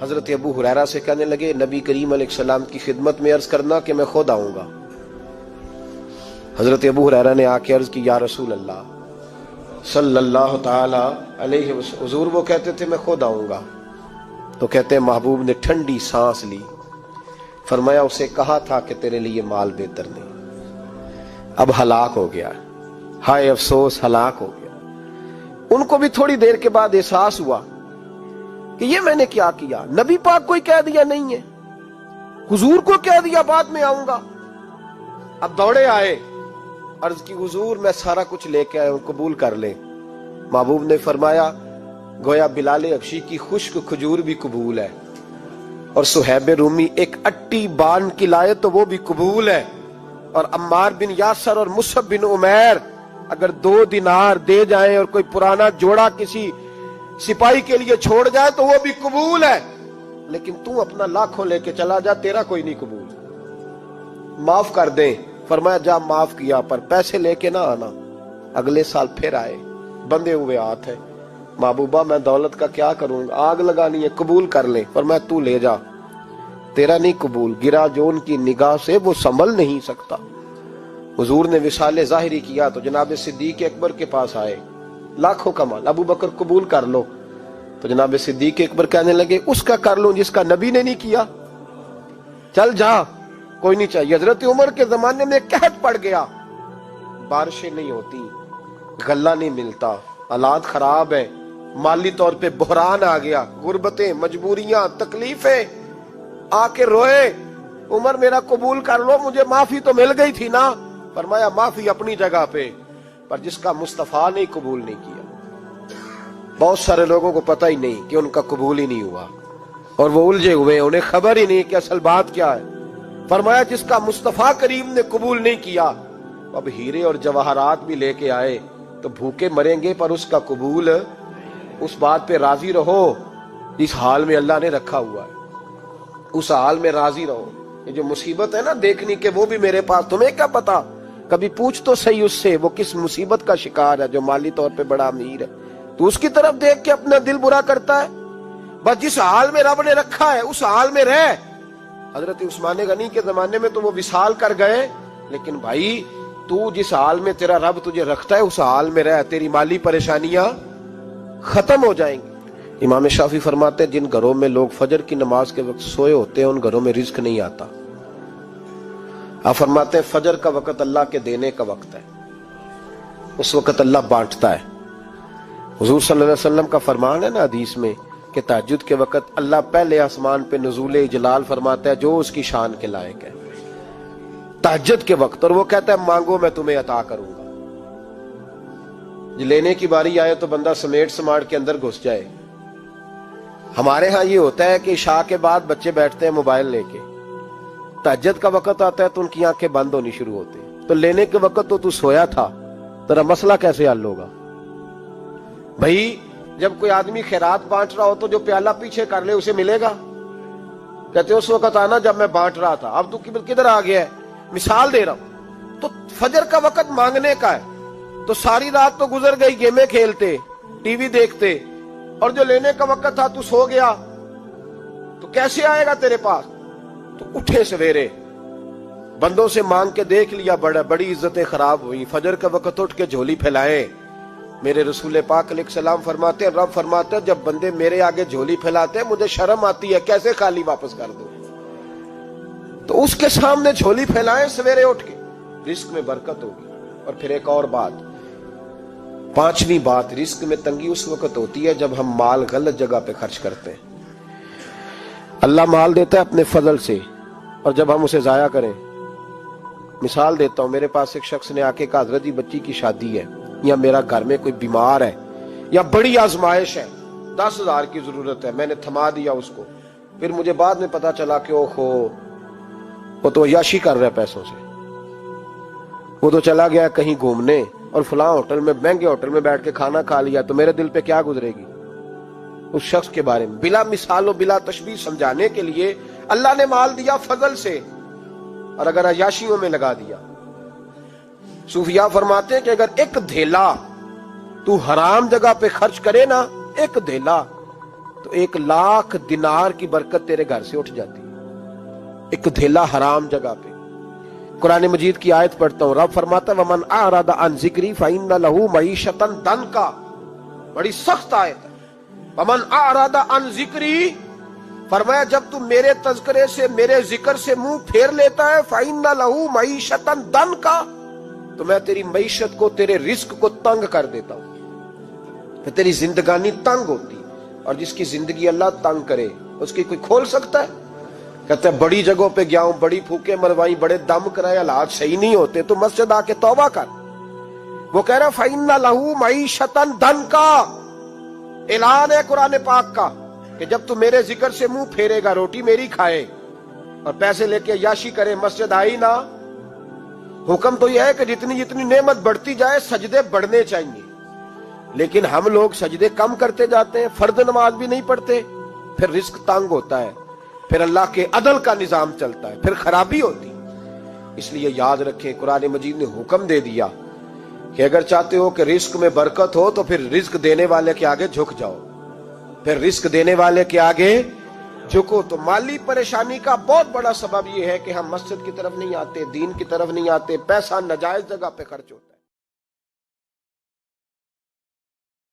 حضرت ابو ہریرہ سے کہنے لگے نبی کریم علیہ السلام کی خدمت میں عرض کرنا کہ میں خود آؤں گا۔ حضرت ابو ہریرہ نے آ کے عرض کی یا رسول اللہ صلی اللہ تعالی علیہ وسلم، حضور وہ کہتے تھے میں خود آؤں گا۔ تو کہتے ہیں محبوب نے ٹھنڈی سانس لی، فرمایا اسے کہا تھا کہ تیرے لیے مال بہتر نہیں، اب ہلاک ہو گیا، ہائے افسوس ہلاک ہو گیا۔ ان کو بھی تھوڑی دیر کے بعد احساس ہوا کہ یہ میں نے کیا کیا، نبی پاک کو ہی کہہ دیا نہیں ہے، حضور کو کہہ دیا بعد میں آؤں گا۔ اب دوڑے آئے، عرض کی حضور میں سارا کچھ لے کے آیا ہوں، قبول کر لیں۔ محبوب نے فرمایا گویا بلال حبشی کی خشک کھجور بھی قبول ہے، اور صہیب رومی ایک اٹی بان کی لائے تو وہ بھی قبول ہے، اور عمار بن یاسر اور مصعب بن عمیر اگر 2 دینار دے جائیں اور کوئی پرانا جوڑا کسی سپاہی کے لیے چھوڑ جائے تو وہ بھی قبول ہے، لیکن تو اپنا لاکھوں لے کے چلا جا، تیرا کوئی نہیں قبول، معاف کر دیں۔ فرمایا جا معاف کیا، پر پیسے لے کے نہ آنا۔ اگلے سال پھر آئے، بندے ہوئے ہاتھ ہے، محبوبہ میں دولت کا کیا کروں گا، آگ لگانی ہے، قبول کر لیں۔ فرمایا تو لے جا، تیرا نہیں قبول، گرا جو ان کی نگاہ سے وہ سنبھل نہیں سکتا۔ حضور نے وصال ظاہری کیا تو جناب صدیق اکبر کے پاس آئے، لاکھوں کا مال، ابو بکر قبول کر لو۔ تو جناب صدیق اکبر کہنے لگے اس کا کر لوں جس کا نبی نے نہیں کیا، چل جا، کوئی نہیں چاہیے۔ حضرت عمر کے زمانے میں قحط پڑ گیا، بارشیں نہیں ہوتی، غلہ نہیں ملتا، حالات خراب ہے، مالی طور پہ بحران آ گیا، غربتیں، مجبوریاں، تکلیفیں، آ کے روئے، عمر میرا قبول کر لو، مجھے معافی تو مل گئی تھی نا۔ فرمایا معافی اپنی جگہ پہ، پر جس کا مصطفیٰ نے قبول نہیں کیا۔ بہت سارے لوگوں کو پتہ ہی نہیں کہ ان کا قبول ہی نہیں ہوا، اور وہ الجھے ہوئے، انہیں خبر ہی نہیں کہ اصل بات کیا ہے۔ فرمایا جس کا مصطفیٰ کریم نے قبول نہیں کیا، اب ہیرے اور جواہرات بھی لے کے آئے تو بھوکے مریں گے، پر اس کا قبول، اس بات پہ راضی رہو اس حال میں اللہ نے رکھا ہوا ہے، اس حال میں راضی رہو۔ یہ جو مصیبت ہے نا دیکھنی کہ وہ بھی میرے پاس، تمہیں کیا پتا، کبھی پوچھ تو صحیح اس سے وہ کس مصیبت کا شکار ہے، جو مالی طور پہ بڑا امیر ہے، تو اس کی طرف دیکھ کے اپنا دل برا کرتا ہے۔ بس جس حال میں رب نے رکھا ہے اس حال میں رہ۔ حضرت عثمان غنی کے زمانے میں تو وہ وصال کر گئے، لیکن بھائی تو جس حال میں تیرا رب تجھے رکھتا ہے اس حال میں رہ، تیری مالی پریشانیاں ختم ہو جائیں گی۔ امام شافعی فرماتے ہیں جن گھروں میں لوگ فجر کی نماز کے وقت سوئے ہوتے ہیں ان گھروں میں رزق نہیں آتا۔ آپ فرماتے ہیں فجر کا وقت اللہ کے دینے کا وقت ہے، اس وقت اللہ بانٹتا ہے۔ حضور صلی اللہ علیہ وسلم کا فرمان ہے نا حدیث میں کہ تہجد کے وقت اللہ پہلے آسمان پہ نزول اجلال فرماتا ہے جو اس کی شان کے لائق ہے تہجد کے وقت، اور وہ کہتا ہے مانگو میں تمہیں عطا کروں گا۔ لینے کی باری آئے تو بندہ سمیٹ سماٹ کے اندر گھس جائے۔ ہمارے ہاں یہ ہوتا ہے کہ عشاء کے بعد بچے بیٹھتے ہیں موبائل لے کے، تہجد کا وقت آتا ہے تو ان کی آنکھیں بند ہونی شروع ہوتی، تو لینے کے وقت تو سویا تھا، تیرا مسئلہ کیسے حل ہوگا؟ بھائی جب کوئی آدمی خیرات بانٹ رہا ہو تو جو پیالہ پیچھے کر لے اسے ملے گا؟ کہتے اس وقت آنا جب میں بانٹ رہا تھا، اب تو کدھر آ گیا ہے؟ مثال دے رہا ہوں۔ تو فجر کا وقت مانگنے کا ہے، تو ساری رات تو گزر گئی گیمیں کھیلتے، ٹی وی دیکھتے، اور جو لینے کا وقت تھا تو سو گیا، تو کیسے آئے گا تیرے پاس؟ تو اٹھے سویرے، بندوں سے مانگ کے دیکھ لیا، بڑی عزتیں خراب ہوئی، فجر کا وقت اٹھ کے جھولی پھیلائے۔ میرے رسول پاک علیہ السلام فرماتے ہیں، رب فرماتا ہے جب بندے میرے آگے جھولی پھیلاتے ہیں مجھے شرم آتی ہے، کیسے خالی واپس کر دو؟ تو اس کے سامنے جھولی پھیلائیں سویرے اٹھ کے، رزق میں برکت ہوگی۔ اور پھر ایک اور بات، 5ویں بات، رزق میں تنگی اس وقت ہوتی ہے جب ہم مال غلط جگہ پہ خرچ کرتے ہیں۔ اللہ مال دیتا ہے اپنے فضل سے، اور جب ہم اسے ضائع کریں، مثال دیتا ہوں، میرے پاس ایک شخص نے آ کے کہا حضرت جی بچی کی شادی ہے، یا میرا گھر میں کوئی بیمار ہے، یا بڑی آزمائش ہے، 10,000 کی ضرورت ہے، میں نے تھما دیا اس کو، پھر مجھے بعد میں پتا چلا کہ اوہو وہ تو عیاشی کر رہا ہے پیسوں سے، وہ تو چلا گیا کہیں گھومنے اور فلاں ہوٹل میں، مہنگے ہوٹل میں بیٹھ کے کھانا کھا لیا، تو میرے دل پہ کیا گزرے گی اس شخص کے بارے میں؟ بلا مثال و بلا تشبیہ سمجھانے کے لیے اللہ نے مال دیا فضل سے، اور اگر عیاشیوں میں لگا دیا۔ صوفیاء فرماتے ہیں کہ اگر ایک دھیلا تو حرام جگہ پہ خرچ کرے نا، ایک دھیلا، تو 1,00,000 دینار کی برکت تیرے گھر سے اٹھ جاتی ہے، ایک دھیلا حرام جگہ پہ۔ قرآن مجید کی آیت پڑھتا ہوں، رب فرماتا ہے وَمَنْ أَعْرَضَ عَنْ ذِكْرِي فَإِنَّ لَهُ مَعِيشَةً ضَنْكًا، بڑی سخت آیت ہے۔ وَمَنْ أَعْرَضَ عَنْ ذِكْرِي، فرمایا جب تم میرے تذکرے سے، میرے ذکر سے منہ پھیر لیتا ہے، فَإِنَّ لَهُ مَعِيشَةً ضَنْكًا، تو میں تیری معیشت کو، تیرے رزق کو تنگ کر دیتا ہوں، پھر تیری زندگانی تنگ ہوتی، اور جس کی زندگی اللہ تنگ کرے اس کی کوئی کھول سکتا ہے؟ کہتے ہیں بڑی جگہوں پہ گیا ہوں، بڑی پھوکے مروائی، بڑے دم کرائے، حالات صحیح نہیں ہوتے، تو مسجد آ کے توبہ کر۔ وہ کہہ رہا فَإِنَّ لَهُ مَعِيشَةً ضَنْكًا، اعلان ہے قرآن پاک کا کہ جب تو میرے ذکر سے منہ پھیرے گا، روٹی میری کھائے اور پیسے لے کے عیاشی کرے، مسجد آئی نہ۔ حکم تو یہ ہے کہ جتنی جتنی نعمت بڑھتی جائے سجدے بڑھنے چاہیے، لیکن ہم لوگ سجدے کم کرتے جاتے ہیں، فرض نماز بھی نہیں پڑھتے، پھر رزق تنگ ہوتا ہے، پھر اللہ کے عدل کا نظام چلتا ہے، پھر خرابی ہوتی۔ اس لیے یاد رکھیں قرآن مجید نے حکم دے دیا کہ اگر چاہتے ہو کہ رزق میں برکت ہو تو پھر رزق دینے والے کے آگے جھک جاؤ، پھر رزق دینے والے کے آگے جھکو۔ تو مالی پریشانی کا بہت بڑا سبب یہ ہے کہ ہم مسجد کی طرف نہیں آتے، دین کی طرف نہیں آتے، پیسہ ناجائز جگہ پہ خرچ ہوتا ہے۔